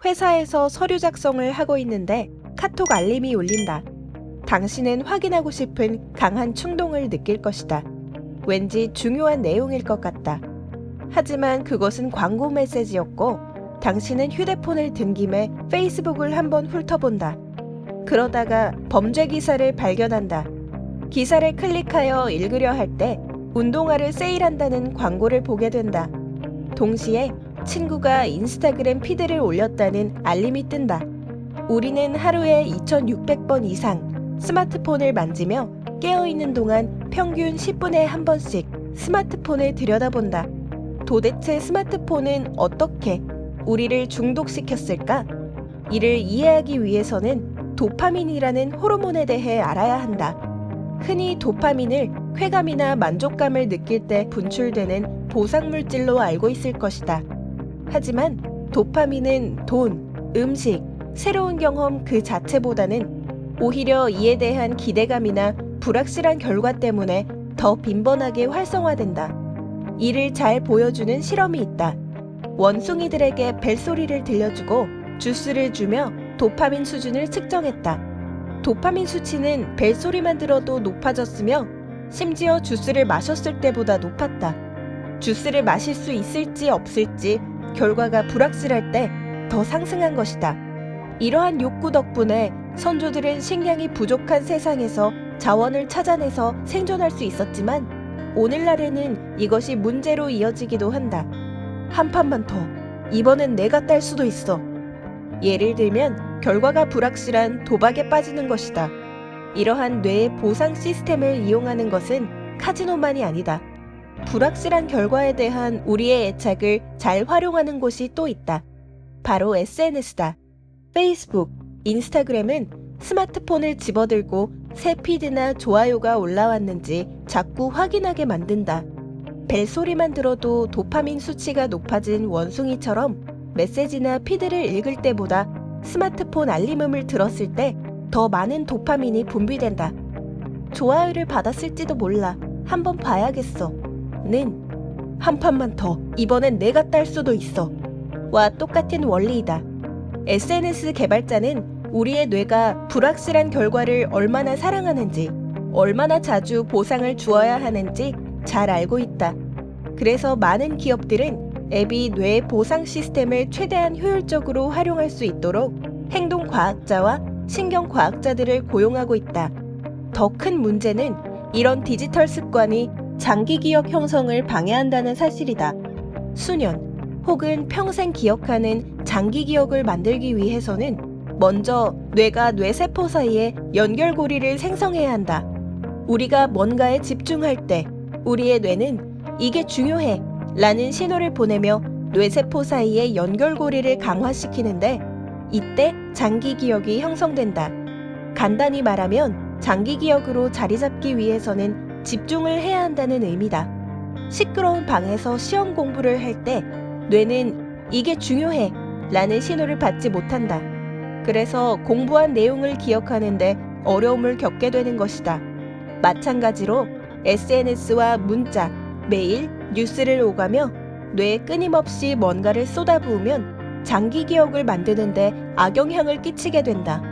회사에서 서류 작성을 하고 있는데 카톡 알림이 울린다. 당신은 확인하고 싶은 강한 충동을 느낄 것이다. 왠지 중요한 내용일 것 같다. 하지만 그것은 광고 메시지였고 당신은 휴대폰을 든 김에 페이스북을 한번 훑어본다. 그러다가 범죄 기사를 발견한다. 기사를 클릭하여 읽으려 할 때 운동화를 세일한다는 광고를 보게 된다. 동시에 친구가 인스타그램 피드를 올렸다는 알림이 뜬다. 우리는 하루에 2600번 이상 스마트폰을 만지며 깨어있는 동안 평균 10분에 한 번씩 스마트폰을 들여다본다. 도대체 스마트폰은 어떻게 우리를 중독시켰을까? 이를 이해하기 위해서는 도파민이라는 호르몬에 대해 알아야 한다. 흔히 도파민을 쾌감이나 만족감을 느낄 때 분출되는 보상물질로 알고 있을 것이다. 하지만 도파민은 돈, 음식, 새로운 경험 그 자체보다는 오히려 이에 대한 기대감이나 불확실한 결과 때문에 더 빈번하게 활성화된다. 이를 잘 보여주는 실험이 있다. 원숭이들에게 벨소리를 들려주고 주스를 주며 도파민 수준을 측정했다. 도파민 수치는 벨소리만 들어도 높아졌으며 심지어 주스를 마셨을 때보다 높았다. 주스를 마실 수 있을지 없을지 결과가 불확실할 때 더 상승한 것이다. 이러한 욕구 덕분에 선조들은 식량이 부족한 세상에서 자원을 찾아내서 생존할 수 있었지만 오늘날에는 이것이 문제로 이어지기도 한다. 한 판만 더. 이번엔 내가 딸 수도 있어. 예를 들면 결과가 불확실한 도박에 빠지는 것이다. 이러한 뇌의 보상 시스템을 이용하는 것은 카지노만이 아니다. 불확실한 결과에 대한 우리의 애착을 잘 활용하는 곳이 또 있다. 바로 SNS다. 페이스북, 인스타그램은 스마트폰을 집어들고 새 피드나 좋아요가 올라왔는지 자꾸 확인하게 만든다. 벨소리만 들어도 도파민 수치가 높아진 원숭이처럼 메시지나 피드를 읽을 때보다 스마트폰 알림음을 들었을 때 더 많은 도파민이 분비된다. 좋아요를 받았을지도 몰라. 한번 봐야겠어. 는 한 판만 더. 이번엔 내가 딸 수도 있어. 와 똑같은 원리이다. SNS 개발자는 우리의 뇌가 불확실한 결과를 얼마나 사랑하는지, 얼마나 자주 보상을 주어야 하는지 잘 알고 있다. 그래서 많은 기업들은 앱이 뇌 보상 시스템을 최대한 효율적으로 활용할 수 있도록 행동과학자와 신경과학자들을 고용하고 있다. 더 큰 문제는 이런 디지털 습관이 장기 기억 형성을 방해한다는 사실이다. 수년 혹은 평생 기억하는 장기 기억을 만들기 위해서는 먼저 뇌가 뇌세포 사이에 연결고리를 생성해야 한다. 우리가 뭔가에 집중할 때 우리의 뇌는 이게 중요해 라는 신호를 보내며 뇌세포 사이의 연결고리를 강화시키는데 이때 장기 기억이 형성된다. 간단히 말하면 장기 기억으로 자리 잡기 위해서는 집중을 해야 한다는 의미다. 시끄러운 방에서 시험 공부를 할 때 뇌는 이게 중요해 라는 신호를 받지 못한다. 그래서 공부한 내용을 기억하는데 어려움을 겪게 되는 것이다. 마찬가지로 SNS와 문자, 메일, 뉴스를 오가며 뇌에 끊임없이 뭔가를 쏟아부으면 장기 기억을 만드는데 악영향을 끼치게 된다.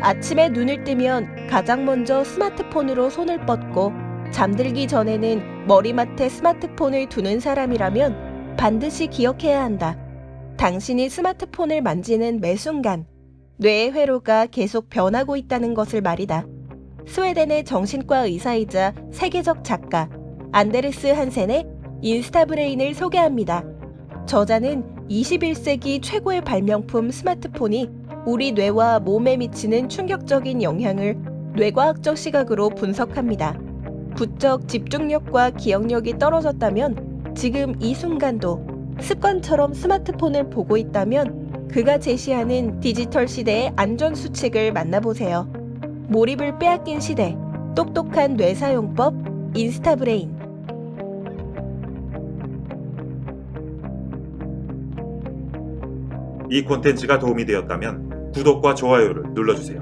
아침에 눈을 뜨면 가장 먼저 스마트폰으로 손을 뻗고 잠들기 전에는 머리맡에 스마트폰을 두는 사람이라면 반드시 기억해야 한다. 당신이 스마트폰을 만지는 매 순간 뇌의 회로가 계속 변하고 있다는 것을 말이다. 스웨덴의 정신과 의사이자 세계적 작가 안데르스 한센의 인스타브레인을 소개합니다. 저자는 21세기 최고의 발명품 스마트폰이 우리 뇌와 몸에 미치는 충격적인 영향을 뇌과학적 시각으로 분석합니다. 부쩍 집중력과 기억력이 떨어졌다면 지금 이 순간도 습관처럼 스마트폰을 보고 있다면 그가 제시하는 디지털 시대의 안전 수칙을 만나보세요. 몰입을 빼앗긴 시대, 똑똑한 뇌사용법, 인스타브레인. 이 콘텐츠가 도움이 되었다면 구독과 좋아요를 눌러주세요.